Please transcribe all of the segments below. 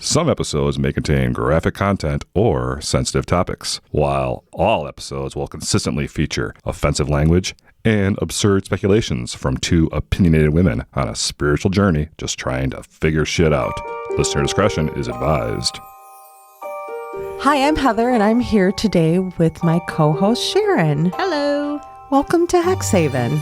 Some episodes may contain graphic content or sensitive topics, while all episodes will consistently feature offensive language and absurd speculations from two opinionated women on a spiritual journey just trying to figure shit out. Listener discretion is advised. Hi, I'm Heather, and I'm here today with my co-host Sharon. Hello. Welcome to Hexhaven.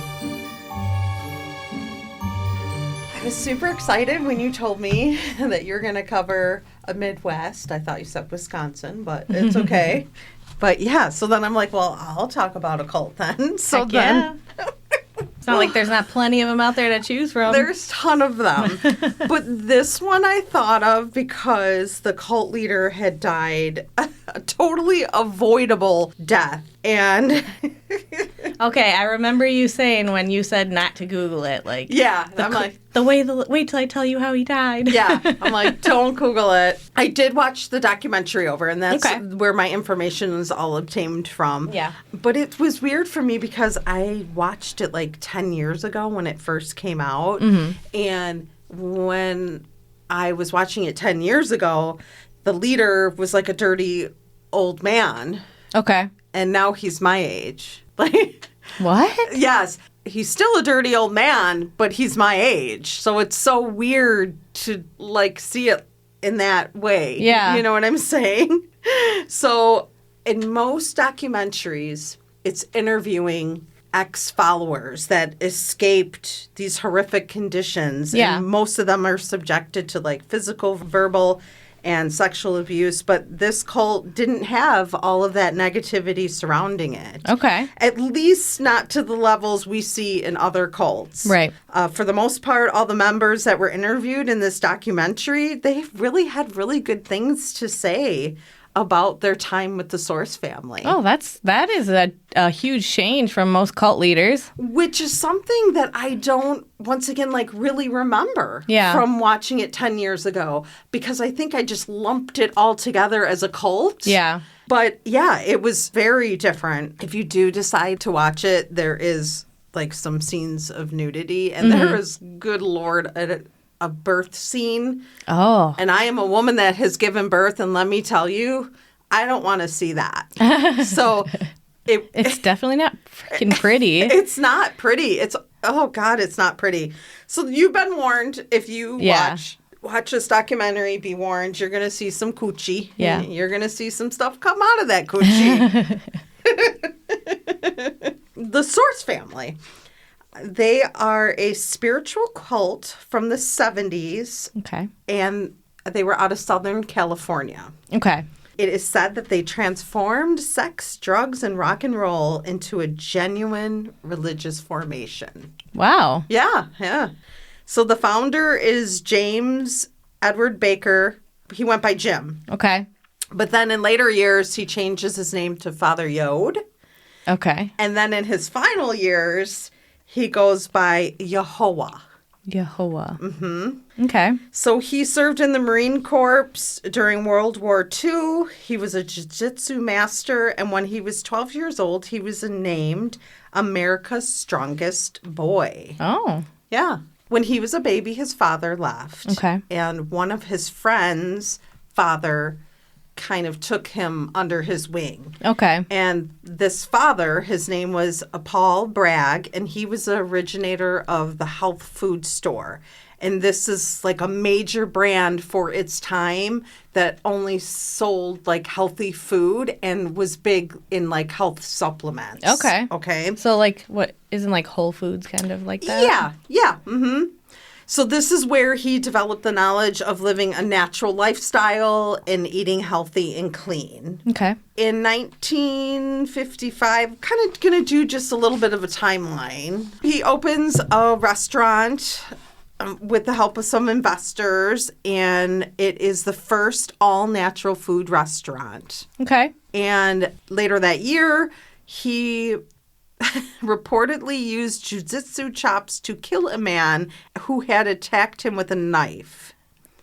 I was super excited when you told me that you're going to cover a Midwest. I thought you said Wisconsin, but it's okay. But yeah, so then I'm like, well, I'll talk about a cult then. So Heck then... yeah. It's not like there's not plenty of them out there to choose from. There's a ton of them. But this one I thought of because the cult leader had died a totally avoidable death. And... Okay, I remember you saying when you said not to Google it, like... Yeah, I'm like... Wait till I tell you how he died. Yeah, I'm like, don't Google it. I did watch the documentary over, and that's where my information was all obtained from. Yeah. But it was weird for me because I watched it like 10 years ago when it first came out. Mm-hmm. And when I was watching it 10 years ago, the leader was like a dirty old man. Okay. And now he's my age. Like, what? Yes. He's still a dirty old man, but he's my age. So it's so weird to, like, see it in that way. Yeah. You know what I'm saying? So in most documentaries, it's interviewing ex-followers that escaped these horrific conditions. Yeah. And most of them are subjected to, like, physical, verbal, and sexual abuse, but this cult didn't have all of that negativity surrounding it. Okay. At least not to the levels we see in other cults. Right. For the most part, all the members that were interviewed in this documentary, they really had really good things to say about their time with the Source family. Oh, that is a huge change from most cult leaders. Which is something that I don't, once again, like really remember from watching it 10 years ago. Because I think I just lumped it all together as a cult. Yeah. But yeah, it was very different. If you do decide to watch it, there is like some scenes of nudity. And there is, good Lord, a birth scene. Oh. And I am a woman that has given birth, and let me tell you, I don't want to see that. So it's definitely not freaking pretty. It's not pretty. Oh God, it's not pretty. So you've been warned. If you watch this documentary, be warned, you're going to see some coochie. Yeah. You're going to see some stuff come out of that coochie. The Source family. They are a spiritual cult from the 70s. Okay. And they were out of Southern California. Okay. It is said that they transformed sex, drugs, and rock and roll into a genuine religious formation. Wow. Yeah. So the founder is James Edward Baker. He went by Jim. Okay. But then in later years, he changes his name to Father Yod. Okay. And then in his final years, he goes by Yehovah. Mm-hmm. Okay. So he served in the Marine Corps during World War II. He was a jiu-jitsu master, and when he was 12 years old, he was named America's Strongest Boy. Oh. Yeah. When he was a baby, his father left. Okay. And one of his friends' father kind of took him under his wing. Okay. And this father, his name was Paul Bragg, and he was the originator of the health food store. And this is like a major brand for its time that only sold like healthy food and was big in like health supplements. Okay. So like what, isn't like Whole Foods kind of like that? Yeah. Mm-hmm. So this is where he developed the knowledge of living a natural lifestyle and eating healthy and clean. Okay. In 1955, kind of going to do just a little bit of a timeline. He opens a restaurant with the help of some investors, and it is the first all-natural food restaurant. Okay. And later that year, he reportedly used jiu-jitsu chops to kill a man who had attacked him with a knife.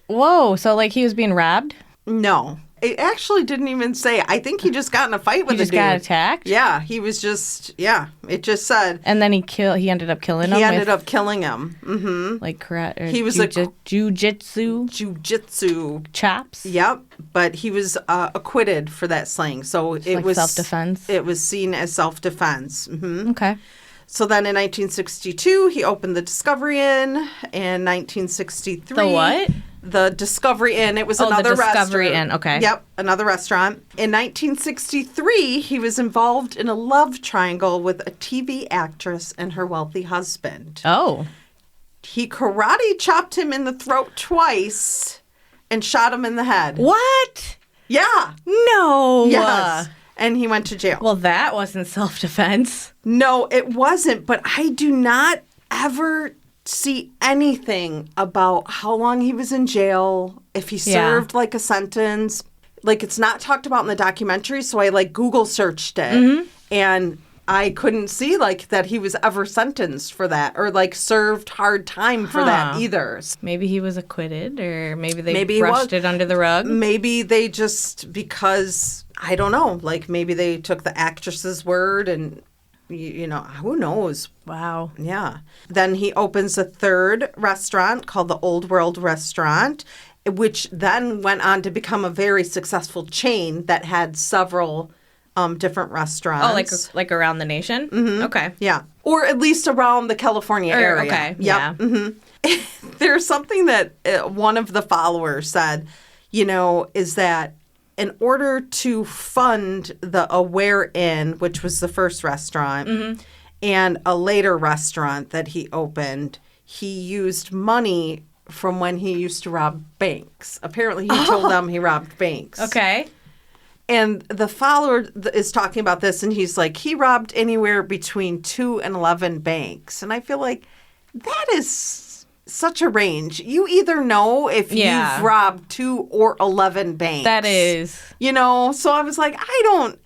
Whoa, so like he was being robbed? No. it actually didn't even say. I think he just got in a fight with He just got attacked? Yeah, he was just, it just said. And then he ended up killing him? He ended up killing him. Mm-hmm. Like karate, he was jujitsu? Jujitsu. Chops? Yep, but he was acquitted for that slaying. So it was self-defense? It was seen as self-defense. Mm-hmm. Okay. So then in 1962, he opened the Discovery Inn. In 1963... The what? The Discovery Inn. It was another restaurant. Discovery Inn, okay. Yep, another restaurant. In 1963, he was involved in a love triangle with a TV actress and her wealthy husband. Oh. He karate chopped him in the throat twice and shot him in the head. What? Yeah. No. Yes. And he went to jail. Well, that wasn't self-defense. No, it wasn't. But I do not ever see anything about how long he was in jail, if he served like a sentence. Like, it's not talked about in the documentary, so I Google searched it. And I couldn't see that he was ever sentenced for that or served hard time for that either. Maybe he was acquitted, or maybe they brushed it under the rug. Maybe they just, because I don't know, maybe they took the actress's word and who knows. Wow. Yeah. Then he opens a third restaurant called the Old World Restaurant, which then went on to become a very successful chain that had several different restaurants. Oh, like around the nation? Mm-hmm. Okay. Yeah. Or at least around the California area. Okay. Yep. Yeah. Mm-hmm. There's something that one of the followers said, is that in order to fund the Aware Inn, which was the first restaurant, and a later restaurant that he opened, he used money from when he used to rob banks. Apparently, he told them he robbed banks. Okay. And the follower is talking about this, and he's like, he robbed anywhere between 2 and 11 banks. And I feel like that is such a range. You either know if you've robbed 2 or 11 banks. That is. So I was like, I don't.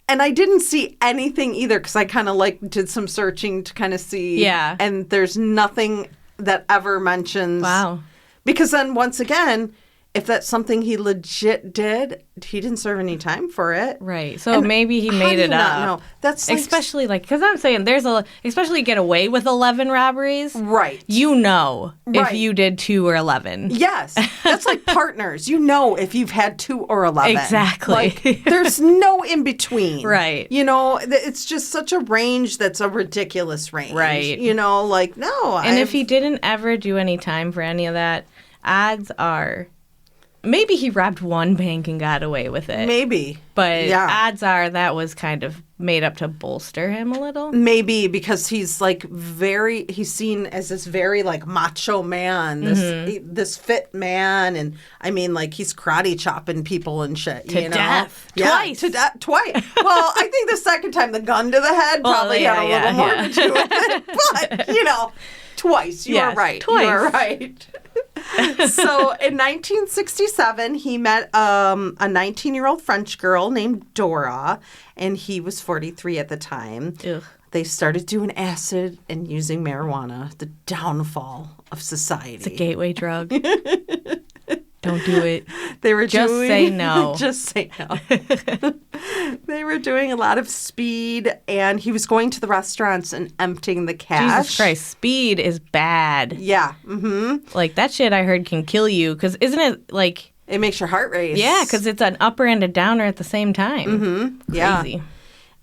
And I didn't see anything either, because I kind of did some searching to kind of see. Yeah. And there's nothing that ever mentions. Wow. Because then once again, if that's something he legit did, he didn't serve any time for it. Right. So maybe he made it up. No, that's especially because I'm saying especially get away with 11 robberies. Right. If you did 2 or 11. Yes. That's like Partners. If you've had 2 or 11. Exactly. There's no in between. Right. It's just such a range that's a ridiculous range. Right. No. And if he didn't ever do any time for any of that, odds are maybe he robbed one bank and got away with it. Maybe. But odds are that was kind of made up to bolster him a little. Maybe because he's he's seen as this very macho man, this fit man. And I mean, he's karate chopping people and shit. To death. Yeah, twice. To death. Twice. Well, I think the second time the gun to the head probably had a little more to do with it. But, twice. You are right. Twice. You are right. So in 1967, he met a 19-year-old French girl named Dora, and he was 43 at the time. Ugh. They started doing acid and using marijuana, the downfall of society. It's a gateway drug. Don't do it. They were just say no. Just say no. They were doing a lot of speed, and he was going to the restaurants and emptying the cash. Jesus Christ, speed is bad. Yeah. Mm-hmm. That shit I heard can kill you, because isn't it it makes your heart race. Yeah, because it's an upper and a downer at the same time. Mm-hmm. Crazy. Yeah.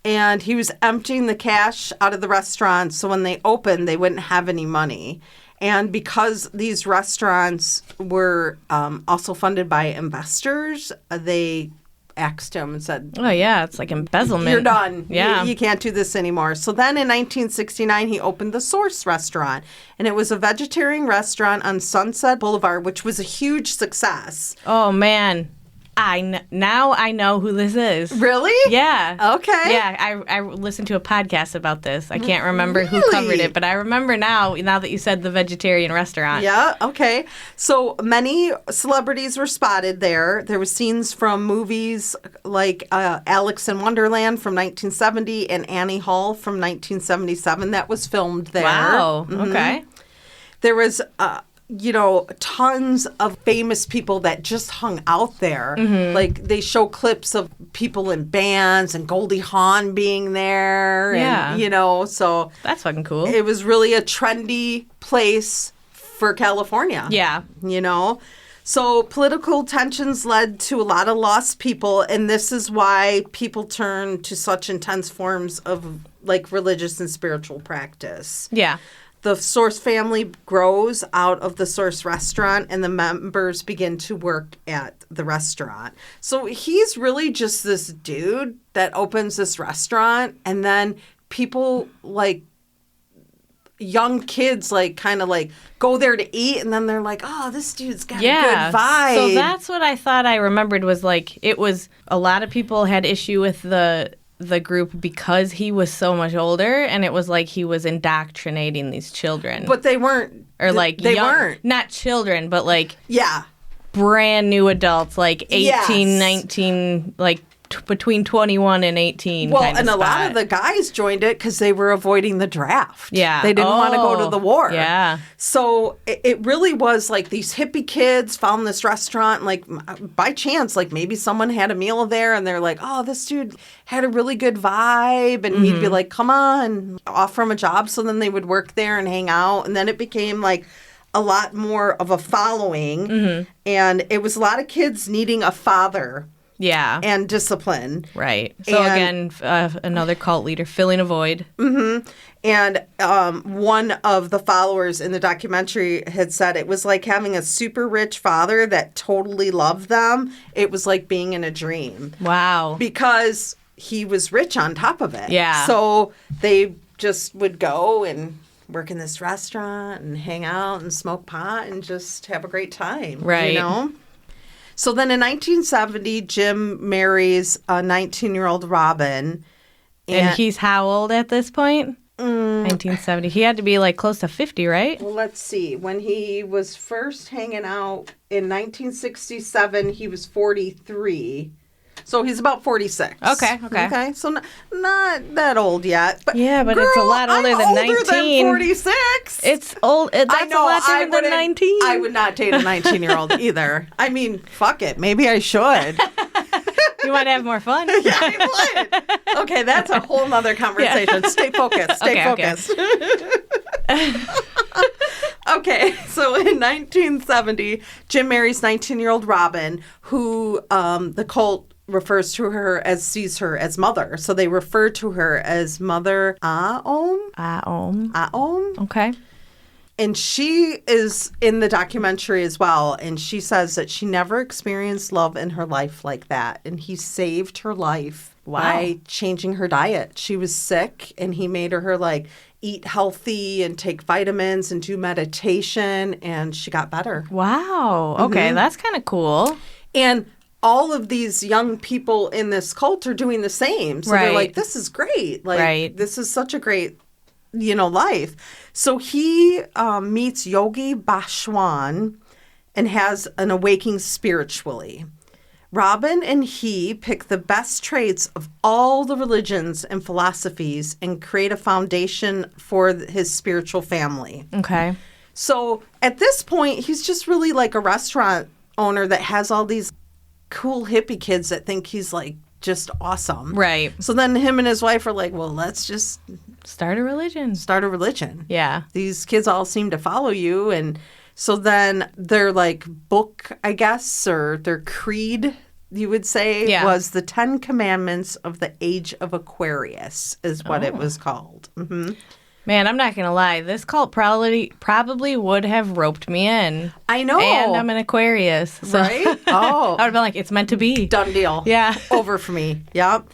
And he was emptying the cash out of the restaurants, so when they opened, they wouldn't have any money. And because these restaurants were also funded by investors, they axed him and said, oh, yeah, it's like embezzlement. You're done. Yeah. You can't do this anymore. So then in 1969, he opened the Source Restaurant. And it was a vegetarian restaurant on Sunset Boulevard, which was a huge success. Oh, man. Now I know who this is. Really? Yeah. Okay. Yeah, I listened to a podcast about this. I can't remember who covered it, but I remember now that you said the vegetarian restaurant. Yeah, okay. So many celebrities were spotted there. There were scenes from movies like Alice in Wonderland from 1970 and Annie Hall from 1977 that was filmed there. Wow. Mm-hmm. Okay. There was tons of famous people that just hung out there. Like they show clips of people in bands and Goldie Hawn being there. Yeah. And, so That's fucking cool. it was really a trendy place for California. Yeah. So political tensions led to a lot of lost people, and this is why people turn to such intense forms of like religious and spiritual practice. Yeah. The Source family grows out of the Source restaurant, and the members begin to work at the restaurant. So he's really just this dude that opens this restaurant, and then people like young kids like kind of like go there to eat, and then they're like, oh, this dude's got a good vibe. So that's what I thought I remembered was like it was a lot of people had issue with the group because he was so much older, and it was like he was indoctrinating these children. But they weren't. Or like they young, weren't. not children, but like Yeah. brand new adults, like 18, Yes. 19, like between 21 and 18. Well, kind and of a lot spot. of the guys joined it because they were avoiding the draft. Yeah. They didn't want to go to Oh, the war. yeah. So it really was like these hippie kids found this restaurant, like by chance, like maybe someone had a meal there and they're like, oh, this dude had a really good vibe. And he'd be like, come on, offer him a job. So then they would work there and hang out. And then it became like a lot more of a following. And it was a lot of kids needing a father. Yeah. And discipline. Right. So And- again, another cult leader filling a void. And one of the followers in the documentary had said it was like having a super rich father that totally loved them. It was like being in a dream Wow. because he was rich on top of it. Yeah. So they just would go and work in this restaurant and hang out and smoke pot and just have a great time. Right. So then in 1970, Jim marries a 19-year-old Robin. And he's how old at this point? 1970. He had to be like close to 50, right? Well, let's see. When he was first hanging out in 1967, he was 43. So he's about 46. Okay. So not that old yet. But Yeah, but it's a lot older I'm than older 19. Than 46. It's old. That's I know, a lot I different than wouldn't- 19. I would not date a 19-year-old either. I mean, fuck it. Maybe I should. You might have more fun. Yeah, I would. Okay, that's a whole nother conversation. Stay focused. Stay Okay. focused. Okay, so in 1970, Jim marries 19-year-old Robin, who the cult sees her as mother. So they refer to her as Mother Aom. Aom. Okay. And she is in the documentary as well. And she says that she never experienced love in her life like that. And he saved her life by changing her diet. She was sick, and he made her like eat healthy and take vitamins and do meditation. And she got better. Wow. Okay, that's kind of cool. And all of these young people in this cult are doing the same. So they're Right. like, this is great. Like, Right. this is such a great, life. So he meets Yogi Bhaswan and has an awakening spiritually. Robin and he pick the best traits of all the religions and philosophies and create a foundation for his spiritual family. Okay. So at this point, he's just really like a restaurant owner that has all these cool hippie kids that think he's like just awesome. Right. So then him and his wife are like, well, let's just Start a religion. start a religion. Yeah. These kids all seem to follow you. And so then their like book, I guess, or their creed, you would say, Yeah. was the 10 Commandments of the Age of Aquarius is what it was called. Mm-hmm. Man, I'm not gonna lie. This cult probably would have roped me in. I know. And I'm an Aquarius, so Right? Oh. I would have been like, it's meant to be. Done deal. Yeah. Over for me. Yep.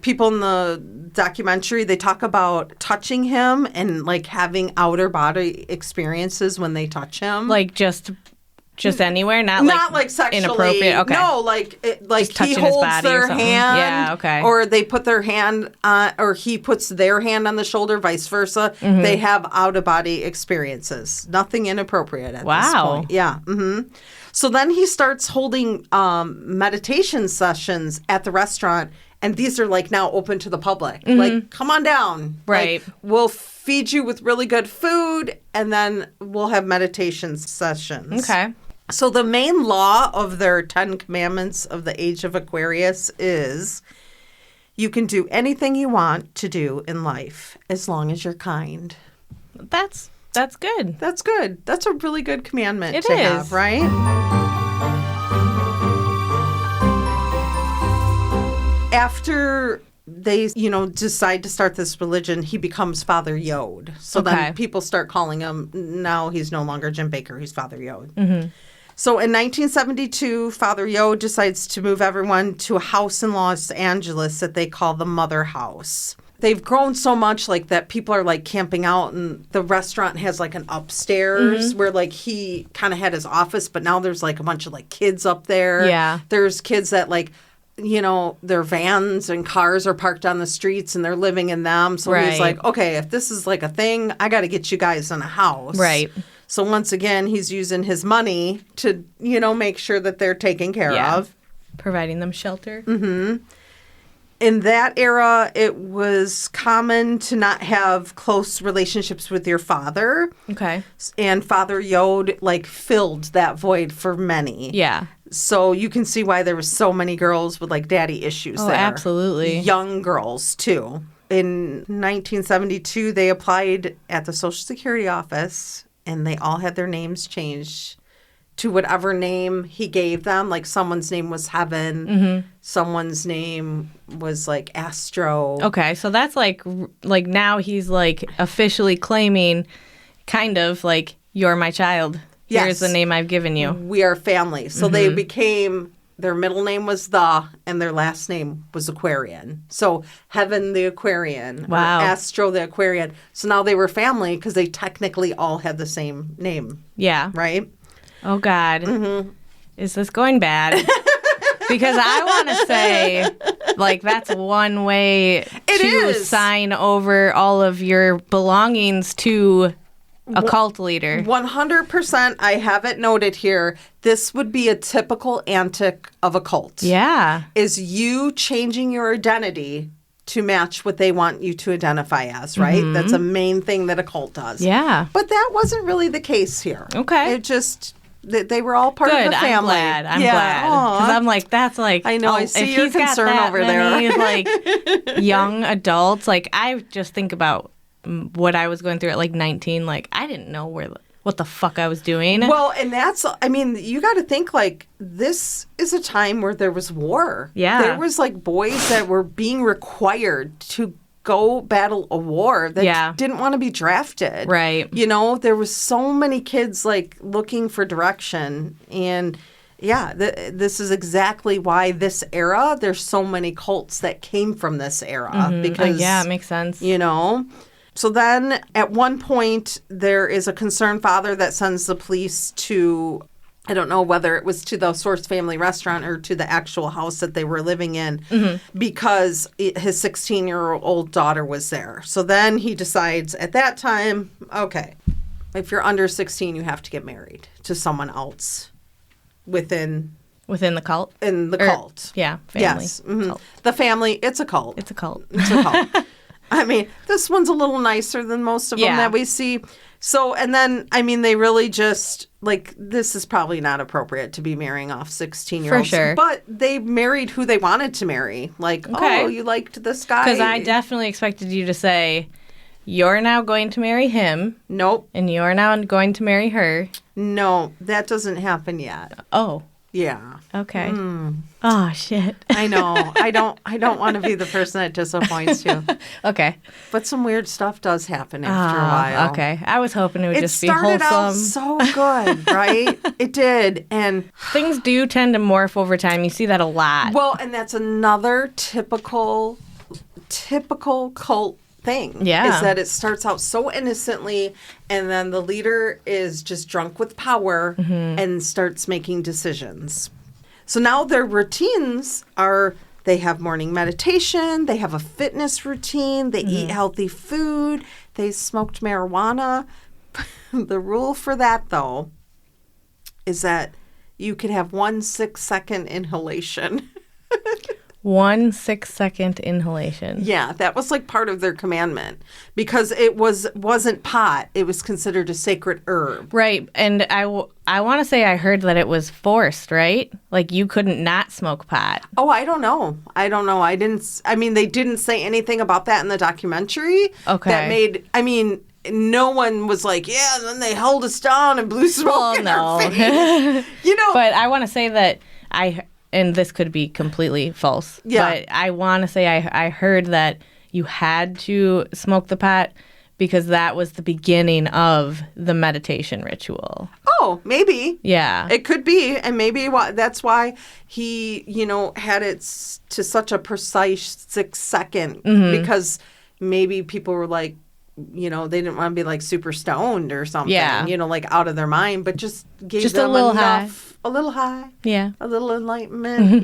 People in the documentary, they talk about touching him and like having outer body experiences when they touch him. Like just anywhere, not like sexually. inappropriate. Okay. No, like Just he touching his holds body or their something. hand. Yeah, okay. Or they put their hand on, or he puts their hand on the shoulder, vice versa. Mm-hmm. They have out of body experiences. Nothing inappropriate at this Wow. point. Yeah. Mm-hmm. So then he starts holding meditation sessions at the restaurant, And these are like now open to the public. Like, come on down. Right. Like, we'll feed you with really good food, and then we'll have meditation sessions. Okay. So the main law of their 10 commandments of the age of Aquarius is you can do anything you want to do in life as long as you're kind. That's good. That's good. That's a really good commandment It to is. have, right? After they, decide to start this religion, he becomes Father Yod. So then people start calling him, now he's no longer Jim Baker, he's Father Yod. So in 1972, Father Yod decides to move everyone to a house in Los Angeles that they call the Mother House. They've grown so much like that people are like camping out, and the restaurant has like an upstairs where like he kind of had his office, but now there's like a bunch of like kids up there. Yeah. There's kids that like, their vans and cars are parked on the streets and they're living in them. So he's like, okay, if this is like a thing, I got to get you guys in a house. Right. So once again, he's using his money to, make sure that they're taken care of. Providing them shelter. In that era, it was common to not have close relationships with your father. Okay. And Father Yod, filled that void for many. Yeah. So you can see why there was so many girls with, daddy issues there. Absolutely. Young girls, too. In 1972, they applied at the Social Security office, and they all had their names changed to whatever name he gave them. Like, someone's name was Heaven. Someone's name was, Astro. Okay, so that's, like now he's, officially claiming kind of, you're my child. Yes. Here's the name I've given you. We are family. So they became, their middle name was and their last name was Aquarian. So Heaven the Aquarian. Wow. Or Astro the Aquarian. So now they were family because they technically all had the same name. Yeah. Right? Oh, God. Is this going bad? Because I want to say, that's one way to sign over all of your belongings to a cult leader. 100%. I have it noted here. This would be a typical antic of a cult. Yeah. Is you changing your identity to match what they want you to identify as, right? That's a main thing that a cult does. Yeah. But that wasn't really the case here. Okay. It just, they were all part of the family. I'm glad. Because I'm that's I know, I see your concern over there. Young adults, I just think about what I was going through at 19, I didn't know what the fuck I was doing. Well, and that's, you got to think this is a time where there was war. Yeah. There was boys that were being required to go battle a war that didn't want to be drafted. Right. There was so many kids looking for direction, and this is exactly why this era, there's so many cults that came from this era because it makes sense. So then at one point, there is a concerned father that sends the police to, I don't know whether it was to the Source Family Restaurant or to the actual house that they were living in, because his 16-year-old daughter was there. So then he decides at that time, okay, if you're under 16, you have to get married to someone else within the cult? In the cult. Yeah, family. Yes. Cult. The family, it's a cult. It's a cult. It's a cult. This one's a little nicer than most of them that we see. So, and then, they really just, this is probably not appropriate to be marrying off 16-year-olds. For sure. But they married who they wanted to marry. Oh, you liked this guy? Because I definitely expected you to say, you're now going to marry him. Nope. And you're now going to marry her. No, that doesn't happen yet. Oh. Yeah. Okay. Oh, shit. I know. I don't want to be the person that disappoints you. Okay. But some weird stuff does happen after a while. Okay. I was hoping it would just be wholesome. It started out so good, right? It did. And things do tend to morph over time. You see that a lot. Well, and that's another typical cult thing. Yeah. Is that it starts out so innocently, and then the leader is just drunk with power and starts making decisions. So now their routines are, they have morning meditation, they have a fitness routine, they eat healthy food, they smoked marijuana. The rule for that, though, is that you could have 1 6-second inhalation. 1 6-second inhalation. Yeah, that was like part of their commandment because it wasn't pot. It was considered a sacred herb. Right. And I want to say I heard that it was forced, right? Like you couldn't not smoke pot. Oh, I don't know. They didn't say anything about that in the documentary. Okay. No one was like, yeah, and then they held us down and blew smoke in our face. But I want to say that and this could be completely false, but I want to say I heard that you had to smoke the pot because that was the beginning of the meditation ritual. Oh, maybe. Yeah. It could be. And maybe that's why he, had it to such a precise 6 second because maybe people were like, they didn't want to be like super stoned or something, like out of their mind, but just gave them a little enough. high. A little high. Yeah. A little enlightenment,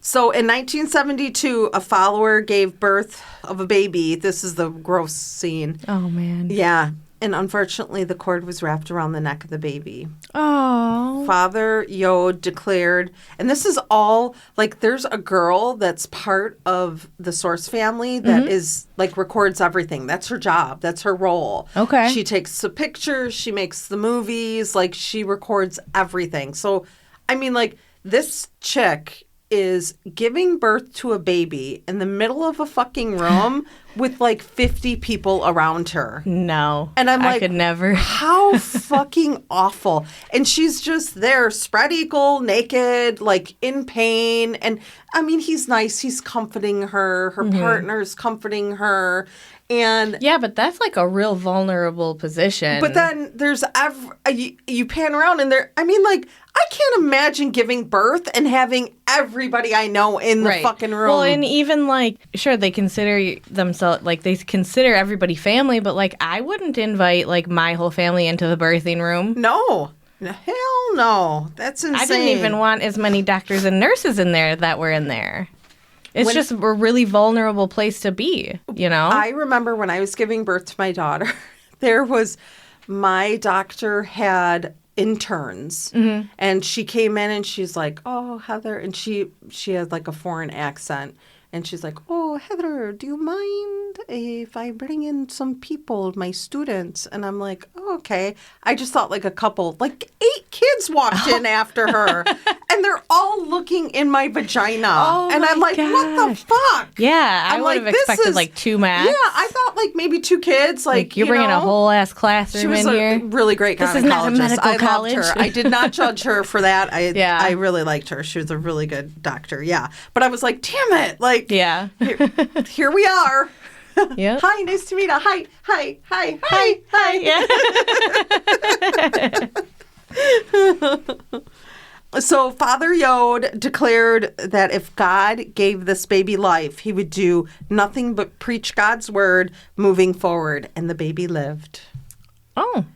So in 1972, a follower gave birth of a baby. This is the gross scene. Oh, man. Yeah. And unfortunately, the cord was wrapped around the neck of the baby. Oh. Father Yod declared, and this is all, like, there's a girl that's part of the Source family that is, like, records everything. That's her job. That's her role. Okay. She takes the pictures. She makes the movies. Like, she records everything. So, this chick is giving birth to a baby in the middle of a fucking room with like 50 people around her. No. And I'm like, I could never. How fucking awful. And she's just there, spread eagle, naked, like in pain. And he's nice. He's comforting her. Her partner's comforting her. And yeah, but that's like a real vulnerable position. But then there's you pan around and I can't imagine giving birth and having everybody I know in the fucking room. Well, and even sure, they consider themselves they consider everybody family, but I wouldn't invite my whole family into the birthing room. No. Hell no. That's insane. I didn't even want as many doctors and nurses in there that were in there. It's just a really vulnerable place to be, I remember when I was giving birth to my daughter, my doctor had interns and she came in and she's like, oh, Heather, and she had like a foreign accent. And she's like, oh, Heather, do you mind if I bring in some people, my students? And I'm like, oh, okay. I just thought like a couple, 8 kids walked in after her. And they're all looking in my vagina. Oh, and I'm like, what the fuck? Yeah, I would have expected 2 max. Yeah, I thought2 kids. You're bringing a whole ass classroom in here. She was a really great gynecologist. This is not a medical college. Loved her. I did not judge her for that. I really liked her. She was a really good doctor. Yeah. But I was like, damn it. Yeah. Here we are. Yeah. Hi, nice to meet you. Hi. Yeah. So Father Yod declared that if God gave this baby life, he would do nothing but preach God's word moving forward, and the baby lived. Oh.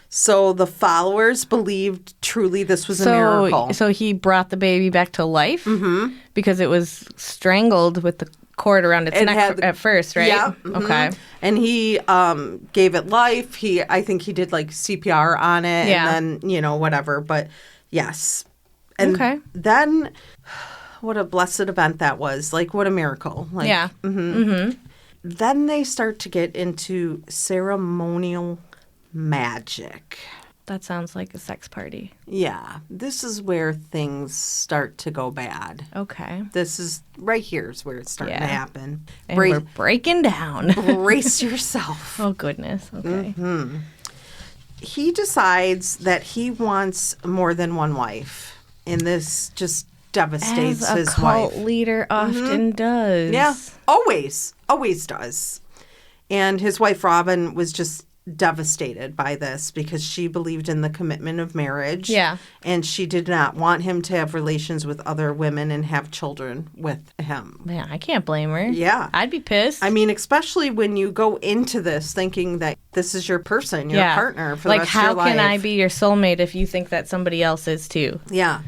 So the followers believed truly this was a miracle. So he brought the baby back to life because it was strangled with the cord around its neck at first, right? Yeah. Okay. And he gave it life. I think he did CPR on it and then, whatever. But yes. And then what a blessed event that was. What a miracle. Yeah. Then they start to get into ceremonial magic. That sounds like a sex party. Yeah. This is where things start to go bad. Okay. This is right here is where it's starting to happen. And we're breaking down. Brace yourself. Oh, goodness. Okay. He decides that he wants more than one wife. And this just devastates his wife. As a cult leader often does. Yeah. Always does. And his wife, Robin, was just devastated by this because she believed in the commitment of marriage. Yeah. And she did not want him to have relations with other women and have children with him. Man, I can't blame her. Yeah. I'd be pissed. Especially when you go into this thinking that this is your person, your partner for the rest of your life. How can I be your soulmate if you think that somebody else is too? Yeah.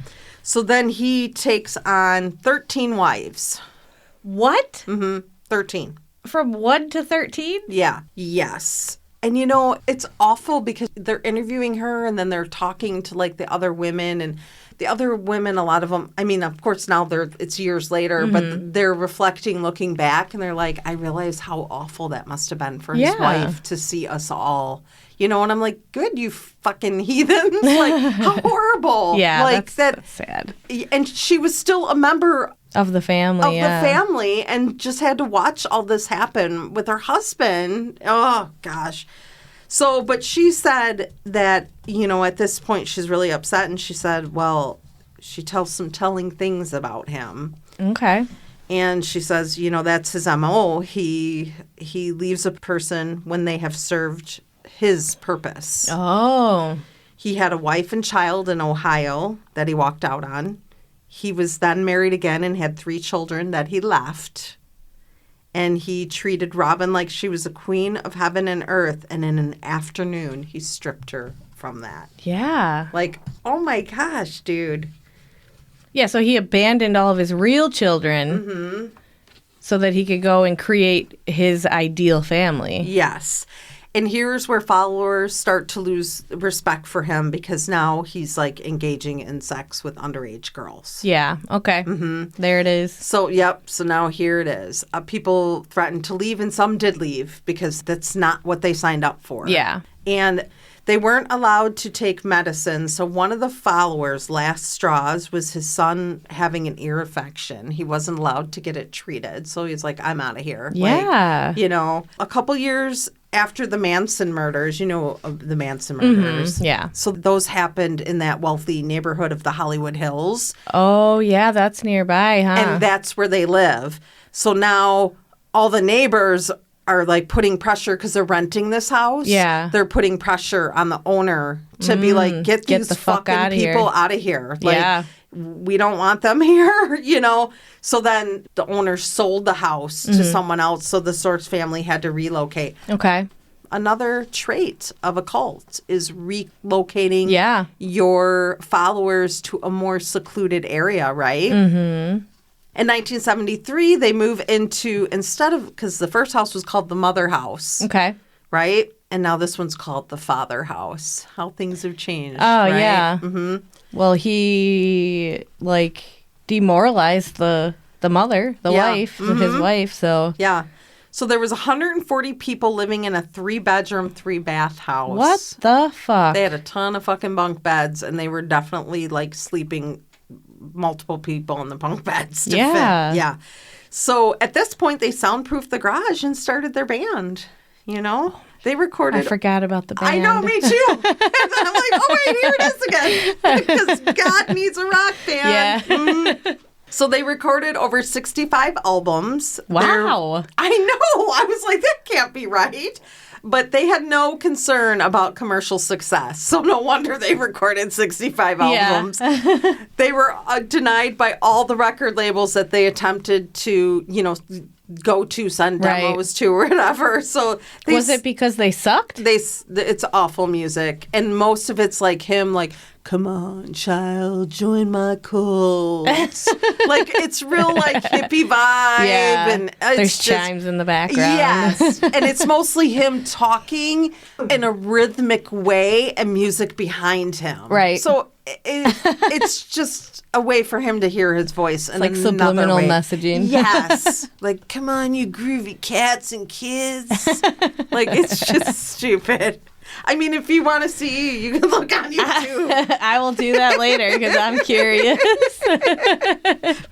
So then he takes on 13 wives. What? 13. From 1 to 13? Yeah. Yes. And, it's awful because they're interviewing her and then they're talking to, the other women. And the other women, a lot of them, I mean, of course, now it's years later, but they're reflecting, looking back, and they're like, I realize how awful that must have been for his wife to see us all. You know, and I'm like, good, you fucking heathens. Like, how horrible. Yeah, like, that's sad. And she was still a member of the family. And just had to watch all this happen with her husband. Oh, gosh. So, but she said that, you know, at this point she's really upset, and she said, well, she tells some telling things about him. Okay. And she says, you know, that's his MO. He leaves a person when they have served his purpose. Oh. He had a wife and child in Ohio that he walked out on. He was then married again and had 3 children that he left. And he treated Robin like she was a queen of heaven and earth. And in an afternoon, he stripped her from that. Yeah. Like, oh my gosh, dude. Yeah, so he abandoned all of his real children so that he could go and create his ideal family. Yes. And here's where followers start to lose respect for him, because now he's like engaging in sex with underage girls. Yeah. Okay. There it is. So, yep. So now here it is. People threatened to leave, and some did leave because that's not what they signed up for. Yeah. And they weren't allowed to take medicine. So one of the followers' last straws was his son having an ear infection. He wasn't allowed to get it treated. So he's like, I'm out of here. Yeah. Like, you know, a couple years after the Manson murders, you know, the Manson murders. Yeah. So those happened in that wealthy neighborhood of the Hollywood Hills. Oh, yeah, that's nearby, huh? And that's where they live. So now all the neighbors are like putting pressure because they're renting this house. Yeah. They're putting pressure on the owner to be like, get these the fuck fucking people out of here. Like, Yeah. we don't want them here, you know? So then the owner sold the house to someone else. So the Source family had to relocate. Okay. Another trait of a cult is relocating your followers to a more secluded area, right? Mm-hmm. In 1973, they move into, because the first house was called the Mother House. Okay. Right? And now this one's called the Father House. How things have changed. Oh, right? yeah. Mm-hmm. Well, he, like, demoralized the mother, wife, his wife, so. Yeah. So there was 140 people living in a 3-bedroom, 3-bath house. What the fuck? They had a ton of fucking bunk beds, and they were definitely, like, sleeping multiple people in the bunk beds to fit. Yeah. So at this point, they soundproofed the garage and started their band, you know? They recorded. I forgot about the band. I know, me too. And then I'm like, oh, wait, here it is again. Because God needs a rock band. Yeah. So they recorded over 65 albums. Wow. I know. I was like, that can't be right. But they had no concern about commercial success. So no wonder they recorded 65 albums. Yeah. They were denied by all the record labels that they attempted to, you know, go to send demos to or whatever. So was it because they sucked? It's awful music, and most of it's like him, like, come on, child, join my cult. Like, it's real, like, hippie vibe. Yeah, and there's chimes in the background. Yes, and it's mostly him talking in a rhythmic way and music behind him. Right. So it's just a way for him to hear his voice. And like subliminal messaging. Yes. Like, come on, you groovy cats and kids. Like, it's just stupid. I mean, if you want to see, you can look on YouTube. I will do that later because I'm curious.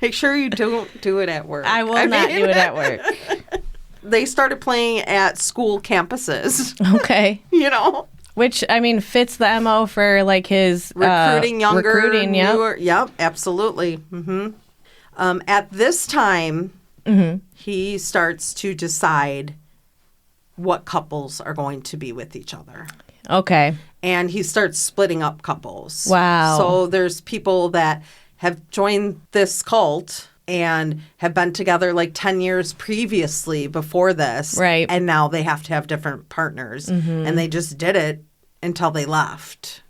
Make sure you don't do it at work. I will not do it at work. They started playing at school campuses. Okay. You know? Which, I mean, fits the MO for, like, his... recruiting younger, newer. Yep, absolutely. Mm-hmm. At this time, he starts to decide what couples are going to be with each other. Okay. And he starts splitting up couples. Wow. So there's people that have joined this cult and have been together like 10 years previously before this. Right. And now they have to have different partners. And they just did it until they left.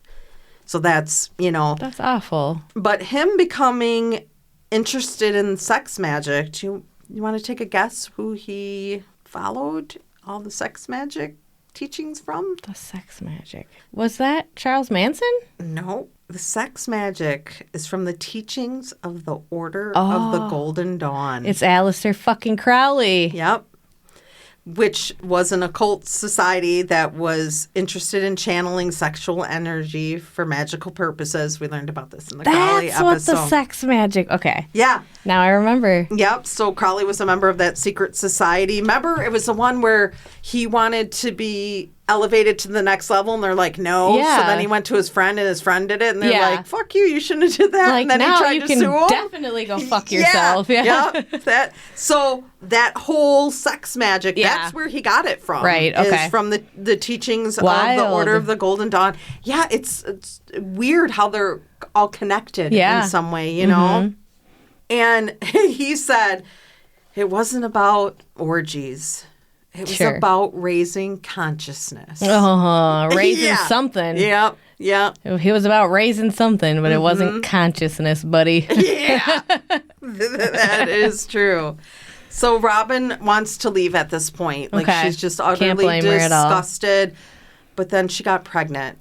So that's, you know. That's awful. But him becoming interested in sex magic, you want to take a guess who he followed all the sex magic teachings from? The sex magic. Was that Charles Manson? No. The sex magic is from the teachings of the Order of the Golden Dawn. It's Alistair fucking Crowley. Yep. Which was an occult society that was interested in channeling sexual energy for magical purposes. We learned about this in the Crowley episode. That's what the sex magic... Okay. Yeah. Now I remember. Yep. So Crowley was a member of that secret society. Remember, it was the one where he wanted to be elevated to the next level, and they're like, no. Yeah. So then he went to his friend, and his friend did it, and they're Yeah. like, fuck you, you shouldn't have did that. Like, and then now he tried you to can sue him. definitely go fuck yourself. Yeah. So that whole sex magic, Yeah. that's where he got it from. Right, okay. Is from the teachings Wild. of the Order of the Golden Dawn. Yeah, it's weird how they're all connected Yeah. in some way, you know? And he said it wasn't about orgies. It was Sure. about raising consciousness. Raising something. Yep. He was about raising something, but it wasn't consciousness, buddy. Yeah. That is true. So Robin wants to leave at this point. Like, Okay. she's just Can't utterly blame her at all. disgusted. But then she got pregnant.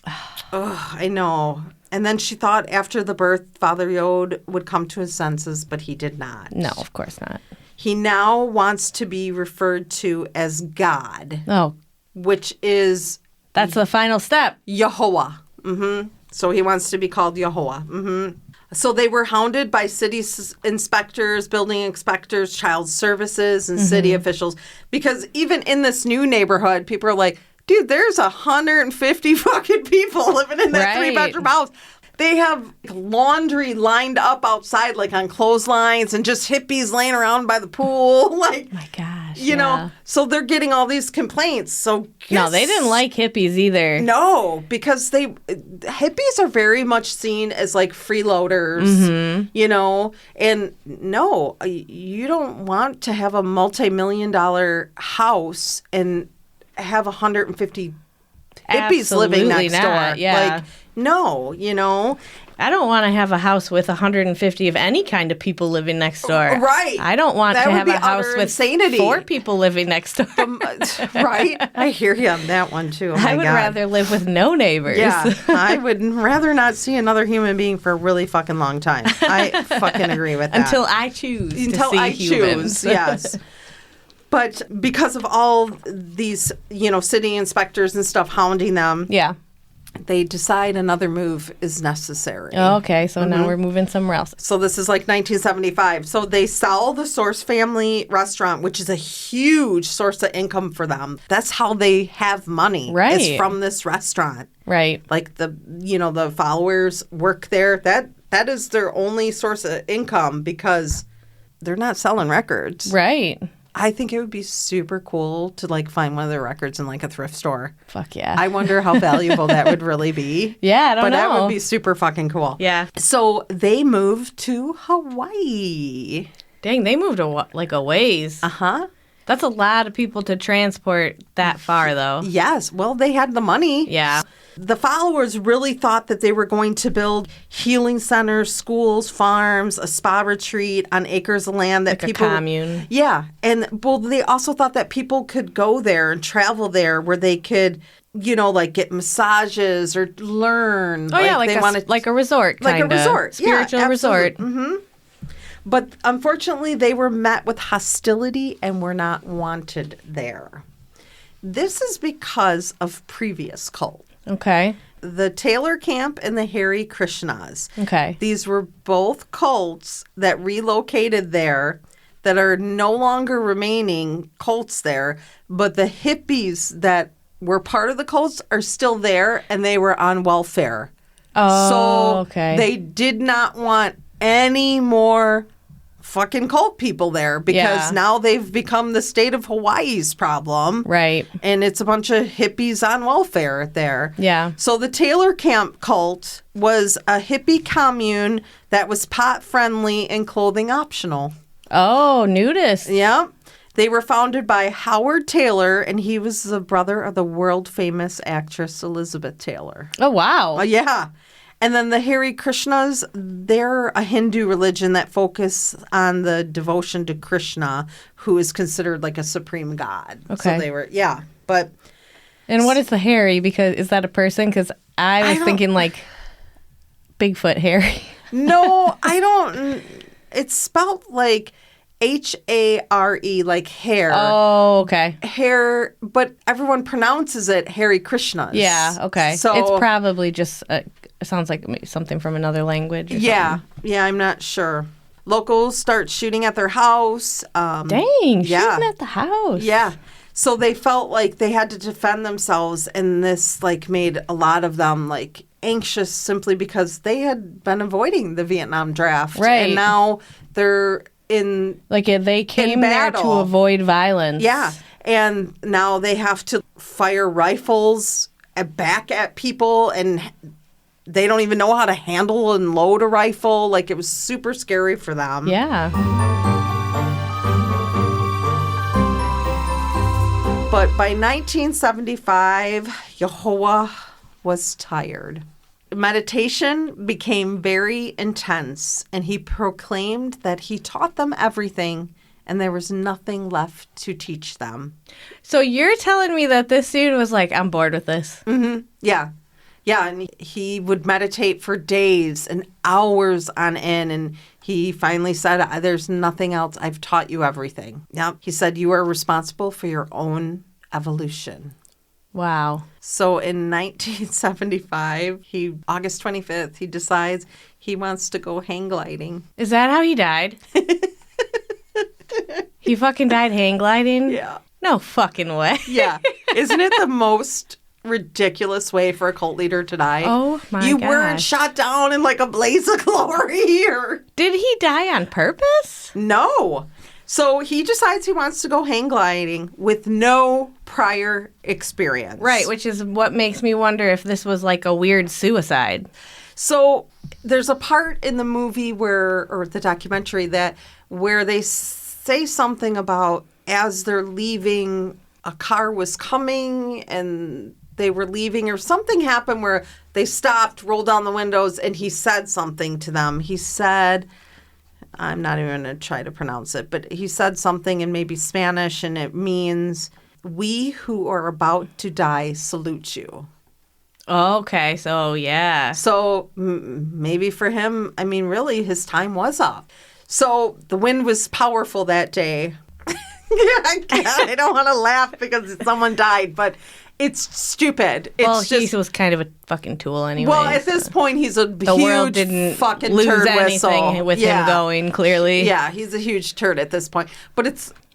Oh, I know. And then she thought after the birth, Father Yod would come to his senses, but he did not. No, of course not. He now wants to be referred to as God, Oh, which is that's the final step. Yehovah. So he wants to be called Yehovah. So they were hounded by city inspectors, building inspectors, child services, and city officials. Because even in this new neighborhood, people are like, dude, there's 150 fucking people living in that Right. 3-bedroom house. They have laundry lined up outside, like on clotheslines, and just hippies laying around by the pool. Like, My gosh. you know, so they're getting all these complaints. So No, they didn't like hippies either. No, because hippies are very much seen as like freeloaders, you know, and no, you don't want to have a multi-million-dollar house and have 150 hippies living Absolutely next not, door. yeah. Like, no, you know. I don't want to have a house with 150 of any kind of people living next door. Right. I don't want That to would have be a house utter with insanity. 4 people living next door. Right? I hear you on that one, too. Oh, my I would God. rather live with no neighbors. Yeah, I would rather not see another human being for a really fucking long time. I fucking agree with that. Until I choose Until to see I humans. choose, yes. But because of all these, you know, city inspectors and stuff hounding them, Yeah. they decide another move is necessary. Oh, okay, so now we're moving somewhere else. So this is like 1975. So they sell the Source Family Restaurant, which is a huge source of income for them. That's how they have money. Right. It's from this restaurant. Right. Like the followers work there. That is their only source of income because they're not selling records. Right. I think it would be super cool to like find one of their records in like a thrift store. Fuck yeah. I wonder how valuable that would really be. Yeah, I don't but know. that would be super fucking cool. Yeah. So they moved to Hawaii. Dang, they moved a ways. Uh-huh. That's a lot of people to transport that far, though. Yes. Well, they had the money. Yeah. The followers really thought that they were going to build healing centers, schools, farms, a spa retreat on acres of land that Like people... a commune. Yeah. And well, they also thought that people could go there and travel there where they could, you know, like get massages or learn. Oh, yeah, they wanted, like a resort, like kinda. a resort. Spiritual yeah, resort. Mm-hmm. But unfortunately, they were met with hostility and were not wanted there. This is because of previous cults. Okay. The Taylor Camp and the Hare Krishnas. Okay. These were both cults that relocated there that are no longer remaining cults there, but the hippies that were part of the cults are still there and they were on welfare. Oh, So okay. they did not want any more fucking cult people there because Yeah. now they've become the state of Hawaii's problem. Right. And it's a bunch of hippies on welfare there. Yeah. So the Taylor Camp cult was a hippie commune that was pot friendly and clothing optional. Oh, nudist. Yeah. They were founded by Howard Taylor, and he was the brother of the world famous actress Elizabeth Taylor. Oh, wow. Yeah. And then the Hare Krishnas, they're a Hindu religion that focus on the devotion to Krishna, who is considered like a supreme god. Okay. So they were, yeah. But And what is the hairy? Because is that a person? Because I was thinking like Bigfoot Harry? No, I don't. It's spelled like Hare, like hair. Oh, okay. Hair, but everyone pronounces it Hare Krishnas. Yeah, okay. So it's probably just, it sounds like something from another language. Or yeah, I'm not sure. Locals start shooting at their house. Dang, yeah. shooting at the house. Yeah. So they felt like they had to defend themselves, and this like made a lot of them like anxious simply because they had been avoiding the Vietnam draft. Right. And now they're in Like they came there to battle. avoid violence. Yeah. And now they have to fire rifles back at people, and they don't even know how to handle and load a rifle. Like, it was super scary for them. Yeah. But by 1975, Yehovah was tired. Meditation became very intense, and he proclaimed that he taught them everything, and there was nothing left to teach them. So you're telling me that this dude was like, I'm bored with this. Mm-hmm. Yeah. Yeah, and he would meditate for days and hours on end, and he finally said, there's nothing else. I've taught you everything. Yep. He said, you are responsible for your own evolution. Wow. So in 1975, August 25th, he decides he wants to go hang gliding. Is that how he died? He fucking died hang gliding? Yeah. No fucking way. Yeah. Isn't it the most ridiculous way for a cult leader to die? Oh my You gosh. weren't shot down in like a blaze of glory or... Did he die on purpose? No. So he decides he wants to go hang gliding with no prior experience. Right, which is what makes me wonder if this was like a weird suicide. So there's a part in the movie or the documentary where they say something about as they're leaving, a car was coming and they were leaving, or something happened where they stopped, rolled down the windows, and he said something to them. He said, I'm not even going to try to pronounce it, but he said something in maybe Spanish, and it means, we who are about to die salute you. Okay, so yeah. So maybe for him, I mean, really, his time was up. So the wind was powerful that day. I don't want to laugh because someone died, but it's stupid. It's he was kind of a fucking tool anyway. Well, at this point, he's a the huge world didn't fucking lose turd anything whistle. with him going, clearly. Yeah, he's a huge turd at this point. But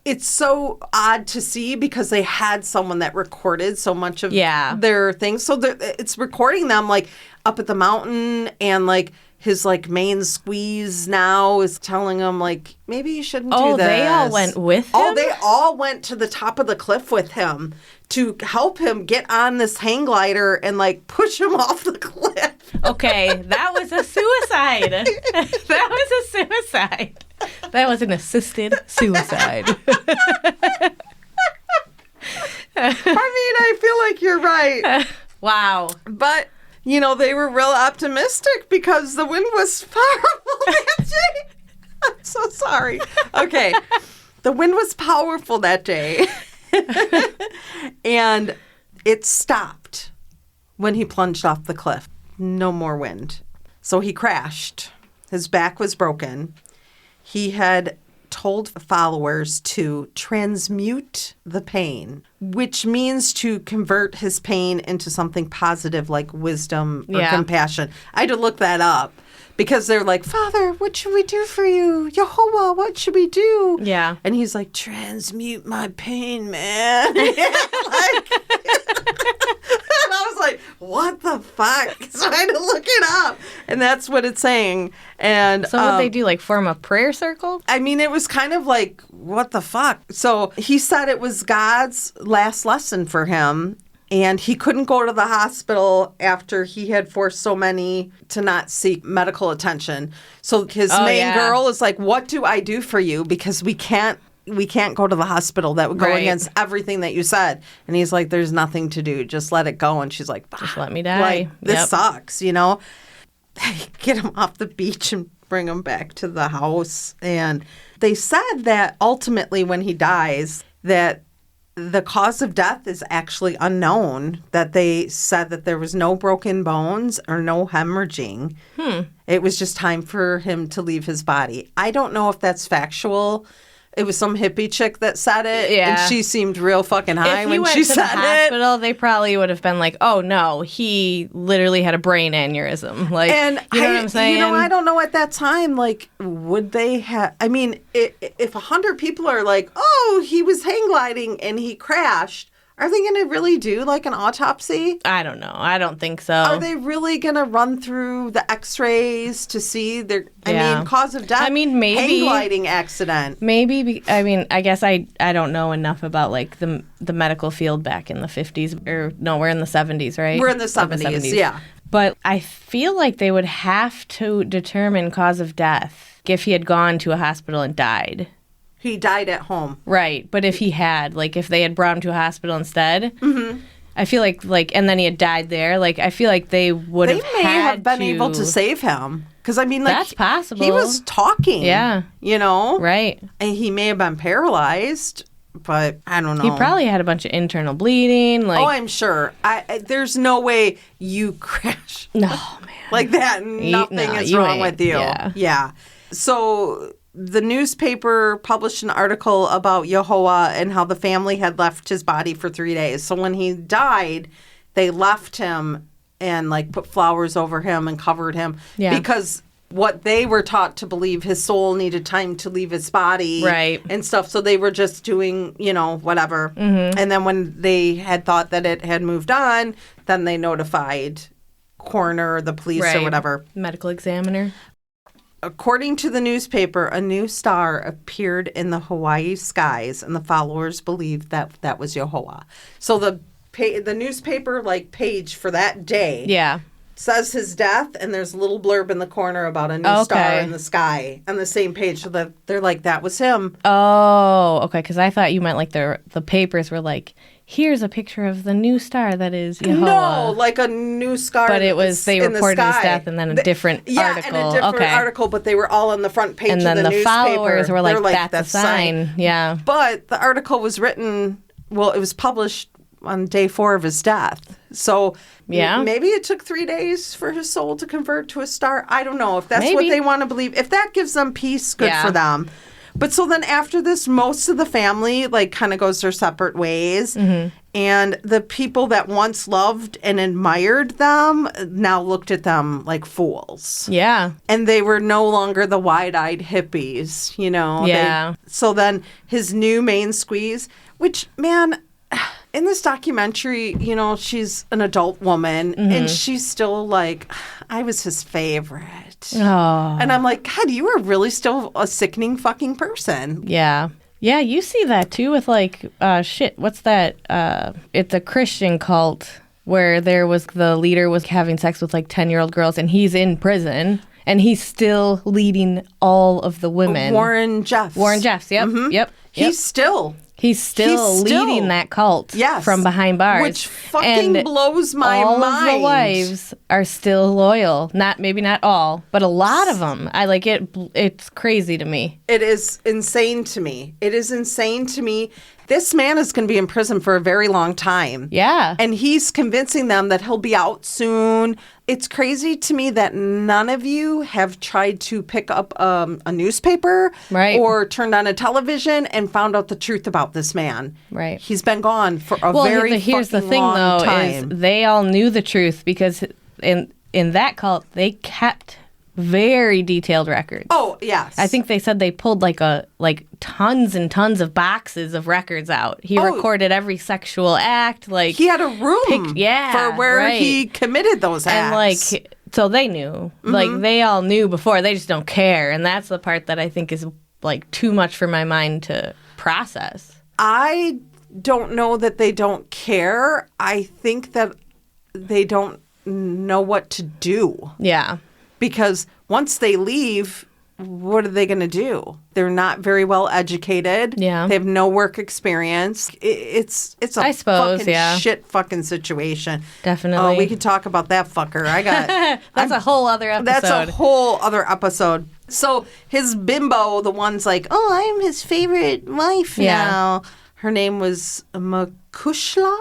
it's so odd to see because they had someone that recorded so much of their things. So it's recording them like up at the mountain, and like his like main squeeze now is telling him like, maybe you shouldn't do this. Oh, they all went with him? Oh, they all went to the top of the cliff with him to help him get on this hang glider and like push him off the cliff. Okay, that was a suicide. That was a suicide. That was an assisted suicide. I mean, I feel like you're right. Wow. But, you know, they were real optimistic because the wind was powerful that day. I'm so sorry. Okay. The wind was powerful that day. And it stopped when he plunged off the cliff. No more wind. So he crashed. His back was broken. He had told followers to transmute the pain, which means to convert his pain into something positive like wisdom or compassion. I had to look that up because they're like, Father, what should we do for you? Yehovah, what should we do? Yeah. And he's like, transmute my pain, man. And I was like, what the fuck? So I had to look it up. And that's what it's saying. And so what they do, like form a prayer circle? I mean, it was kind of like, what the fuck? So he said it was God's last lesson for him. And he couldn't go to the hospital after he had forced so many to not seek medical attention. So his main girl is like, what do I do for you? Because we can't go to the hospital. That would go against everything that you said. And he's like, there's nothing to do. Just let it go. And she's like, just let me die. Like, this sucks, you know? They get him off the beach and bring him back to the house. And they said that ultimately when he dies, that The cause of death is actually unknown, that they said that there was no broken bones or no hemorrhaging. It was just time for him to leave his body. I don't know if that's factual. It was some hippie chick that said it, and she seemed real fucking high when she said it. If you went to the hospital, they probably would have been like, oh, no, he literally had a brain aneurysm. Like, and you know what I'm saying? I don't know at that time, like, would they have... I mean, if 100 people are like, oh, he was hang gliding and he crashed, are they going to really do, like, an autopsy? I don't know. I don't think so. Are they really going to run through the x-rays to see their... I mean, cause of death? I mean, maybe... Hang gliding accident. Maybe... I guess I don't know enough about, like, the medical field back in the 50s. Or, no, we're in the 70s, right? We're in the 70s, yeah. But I feel like they would have to determine cause of death if he had gone to a hospital and died. He died at home. Right. But if he had, like, if they had brought him to a hospital instead, I feel like, and then he had died there, like, I feel like they would have They may have been able to save him. Because, I mean, like, that's possible. He was talking. Yeah. You know? Right. And he may have been paralyzed, but I don't know. He probably had a bunch of internal bleeding. Like, oh, I'm sure. There's no way you crash. No, man. Like that. Nothing is wrong with you. Yeah. So... The newspaper published an article about Yehoah and how the family had left his body for 3 days. So when he died, they left him and, like, put flowers over him and covered him. Yeah. Because what they were taught to believe, his soul needed time to leave his body. Right. And stuff. So they were just doing, you know, whatever. Mm-hmm. And then when they had thought that it had moved on, then they notified coroner, the police, or whatever. Medical examiner. According to the newspaper, a new star appeared in the Hawaii skies, and the followers believed that that was Yehoah. So the newspaper, like, page for that day says his death, and there's a little blurb in the corner about a new star in the sky on the same page. So they're like, that was him. Oh, okay, because I thought you meant, like, the papers were like, here's a picture of the new star that is Yehoah. No, like a new star. But it was, they reported his death and then a different article. Yeah, and a different article, but they were all on the front page of the newspaper. And then the followers were like, that's a sign. Yeah. But the article was written, well, it was published on day 4 of his death. So maybe it took 3 days for his soul to convert to a star. I don't know if that's what they want to believe. If that gives them peace, good for them. But so then after this, most of the family, like, kind of goes their separate ways. Mm-hmm. And the people that once loved and admired them now looked at them like fools. Yeah. And they were no longer the wide-eyed hippies, you know. Yeah. So then his new main squeeze, which, man... In this documentary, you know, she's an adult woman, and she's still like, I was his favorite. Oh. And I'm like, God, you are really still a sickening fucking person. Yeah. Yeah, you see that, too, with, like, what's that? It's a Christian cult where the leader was having sex with, like, 10-year-old girls, and he's in prison, and he's still leading all of the women. Warren Jeffs. Yep. Mm-hmm. Yep. He's still leading that cult from behind bars. Which fucking blows my mind. All of the wives are still loyal. Maybe not all, but a lot of them. I like it. It's crazy to me. It is insane to me. This man is going to be in prison for a very long time. Yeah. And he's convincing them that he'll be out soon. It's crazy to me that none of you have tried to pick up a newspaper or turned on a television and found out the truth about this man. Right. He's been gone for a very here's the fucking thing, long though, time. is they all knew the truth because in that cult, they kept very detailed records. Oh, yes. I think they said they pulled like tons and tons of boxes of records out. He recorded every sexual act. Like he had a room for where he committed those acts. And so they knew. Mm-hmm. Like they all knew before. They just don't care. And that's the part that I think is like too much for my mind to process. I don't know that they don't care. I think that they don't know what to do. Yeah. Because once they leave, what are they going to do? They're not very well educated. Yeah. They have no work experience. It's a shit fucking situation. Definitely. Oh, we could talk about that fucker. That's a whole other episode. That's a whole other episode. So his bimbo, the one's like, oh, I'm his favorite wife now. Her name was Makushla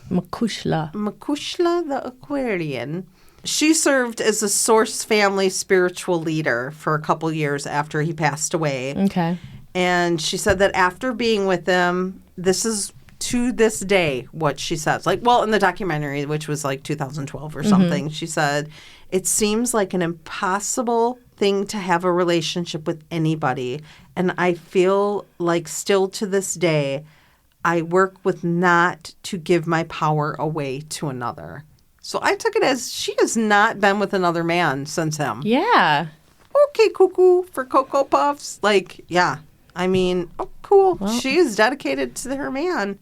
the Aquarian. She served as a Source family spiritual leader for a couple years after he passed away. Okay. And she said that after being with him, this is to this day what she says. Like, well, in the documentary, which was like 2012 or something, she said, it seems like an impossible thing to have a relationship with anybody. And I feel like still to this day, I work with not to give my power away to another. So I took it as she has not been with another man since him. Yeah. Okay, cuckoo for Cocoa Puffs. Like, yeah. I mean, oh, cool. Well, she is dedicated to her man.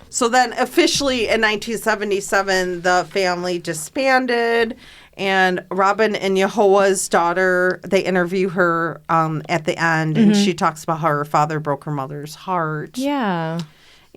So then officially in 1977, the family disbanded. And Robin and Yehoah's daughter, they interview her at the end. And she talks about how her father broke her mother's heart. Yeah.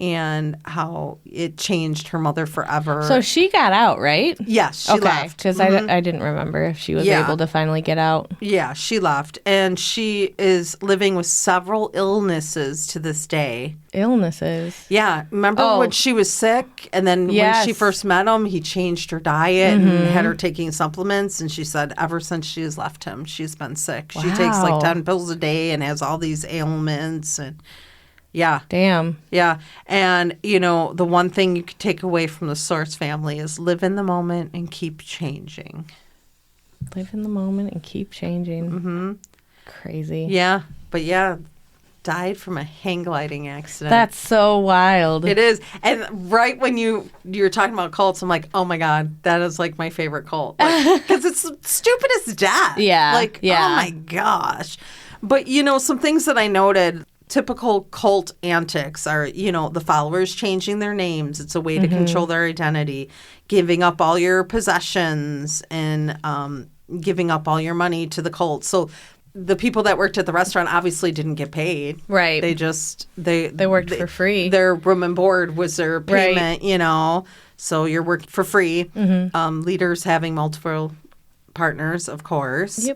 And how it changed her mother forever. So she got out, right? Yes, she left. Because I didn't remember if she was able to finally get out. Yeah, she left. And she is living with several illnesses to this day. Illnesses? Yeah. Remember when she was sick? And then when she first met him, he changed her diet and had her taking supplements. And she said ever since she has left him, she's been sick. Wow. She takes like 10 pills a day and has all these ailments and... Yeah. Damn. Yeah. And, you know, the one thing you could take away from the Source family is live in the moment and keep changing. Live in the moment and keep changing. Mm-hmm. Crazy. Yeah. But yeah, died from a hang gliding accident. That's so wild. It is. And right when you're talking about cults, I'm like, oh my God, that is like my favorite cult. Because it's stupid as death. Yeah. Like, oh my gosh. But, you know, some things that I noted... Typical cult antics are, you know, the followers changing their names. It's a way to control their identity. Giving up all your possessions and giving up all your money to the cult. So the people that worked at the restaurant obviously didn't get paid. Right. They just... They worked for free. Their room and board was their payment, you know. So you're working for free. Leaders having multiple... partners, of course,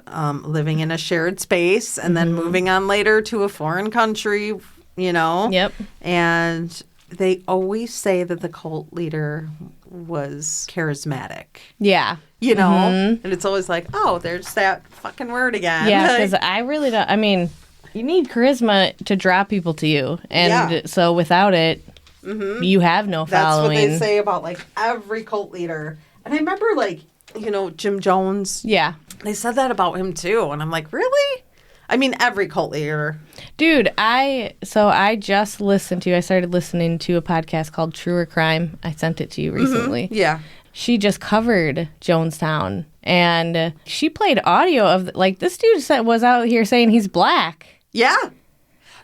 living in a shared space and then moving on later to a foreign country, you know. Yep. And they always say that the cult leader was charismatic. Yeah. You know? And it's always like, oh, there's that fucking word again. Yeah, because I really don't... I mean, you need charisma to draw people to you. And so without it, you have no following. That's what they say about, like, every cult leader. And I remember, like, you know, Jim Jones. Yeah. They said that about him, too. And I'm like, really? I mean, every cult leader. Dude, I started listening to a podcast called Truer Crime. I sent it to you recently. Yeah. She just covered Jonestown. And she played audio of, like, this dude was out here saying he's black. Yeah.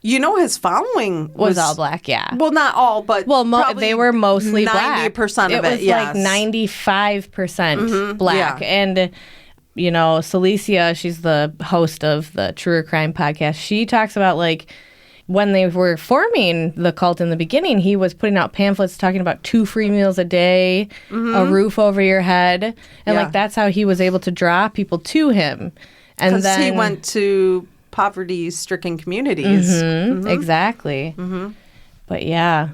You know, his following was all black, yeah. Well, not all, but they were mostly 90% black. 90% of it, yes. Like 95% black. Yeah. And, you know, Celicia, she's the host of the Truer Crime podcast. She talks about, like, when they were forming the cult in the beginning, he was putting out pamphlets talking about 2 free meals a day, a roof over your head. And, like, that's how he was able to draw people to him. And because he went to... poverty-stricken communities. Exactly. But yeah.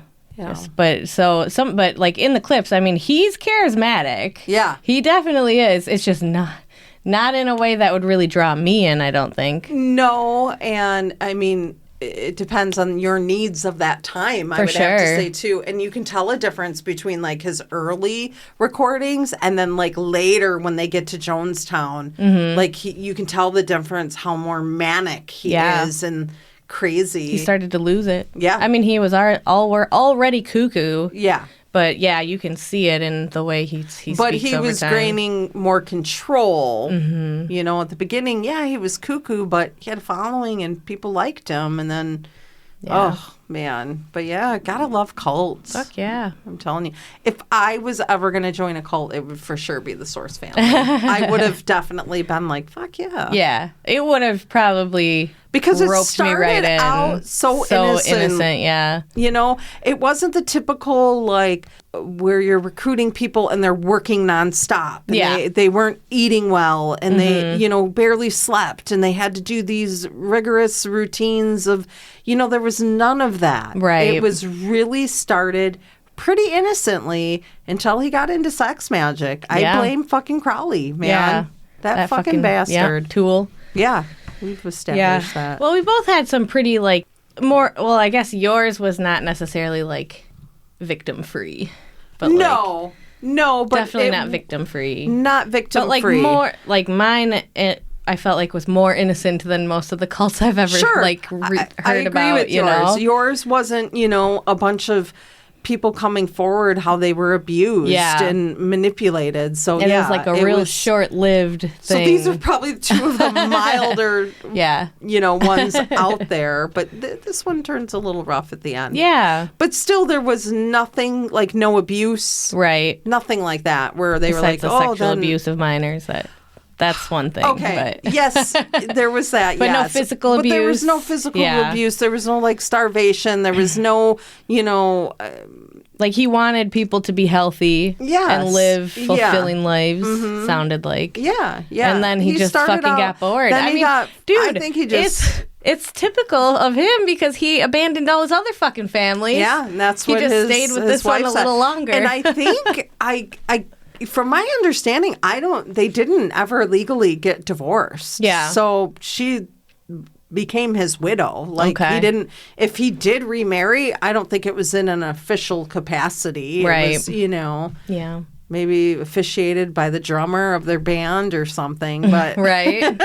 But like in the clips, I mean, he's charismatic. Yeah. He definitely is. It's just not in a way that would really draw me in, I don't think. No, and I mean, it depends on your needs of that time, I would have to say, too. And you can tell a difference between, like, his early recordings and then, like, later when they get to Jonestown. Like, you can tell the difference, how more manic he is and crazy. He started to lose it. Yeah. I mean, he was already cuckoo. Yeah. But, yeah, you can see it in the way he speaks But he over was time. gaining more control. You know, at the beginning, he was cuckoo, but he had a following and people liked him. And then, oh, man. But, yeah, gotta love cults. Fuck yeah. I'm telling you. If I was ever going to join a cult, it would for sure be the Source family. I would have definitely been like, fuck yeah. Yeah. It would have probably... Because it roped started me right in. out so innocent, yeah. You know, it wasn't the typical, like, where you're recruiting people and they're working nonstop. And they weren't eating well and they, you know, barely slept and they had to do these rigorous routines of, you know, there was none of that. Right. It was really started pretty innocently until he got into sex magic. I blame fucking Crowley, man. Yeah. That fucking bastard. Yeah, tool. Yeah. We've established that. Well, we both had some pretty, like, more, well, I guess yours was not necessarily, like, victim-free. But no, but definitely not victim-free. Not victim-free. But, like, more, like, mine, I felt like was more innocent than most of the cults I've ever, like, heard I agree about, with yours. know? Yours wasn't, a bunch of people coming forward how they were abused and manipulated. So and it was like a real short-lived thing. So these are probably two of the milder, ones out there. But this one turns a little rough at the end. Yeah. But still, there was nothing, like no abuse. Right. Nothing like that where they Besides were like, the sexual abuse of minors. That's one thing. Okay. But. Yes, there was that. But no physical abuse. But there was no physical abuse. There was no like starvation. There was no, like he wanted people to be healthy and live fulfilling lives. Mm-hmm. Sounded like. Yeah. And then he just fucking got bored. Dude, I think he just. It's typical of him because he abandoned all his other fucking families. Yeah, and that's what he just stayed with this one a little longer. And I think from my understanding, they didn't ever legally get divorced. Yeah. So she became his widow. Like if he did remarry, I don't think it was in an official capacity. Right. It was, maybe officiated by the drummer of their band or something. But right.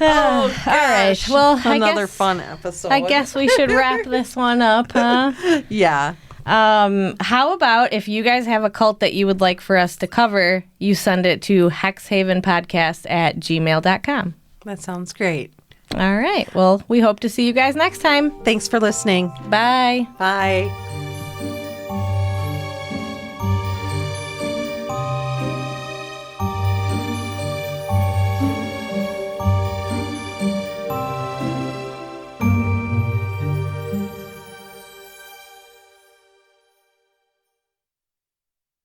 Oh, gosh. All right. Well, another fun episode. I guess we should wrap this one up, huh? Yeah. How about if you guys have a cult that you would like for us to cover, you send it to hexhavenpodcast@gmail.com. That sounds great. All right. Well, we hope to see you guys next time. Thanks for listening. Bye. Bye.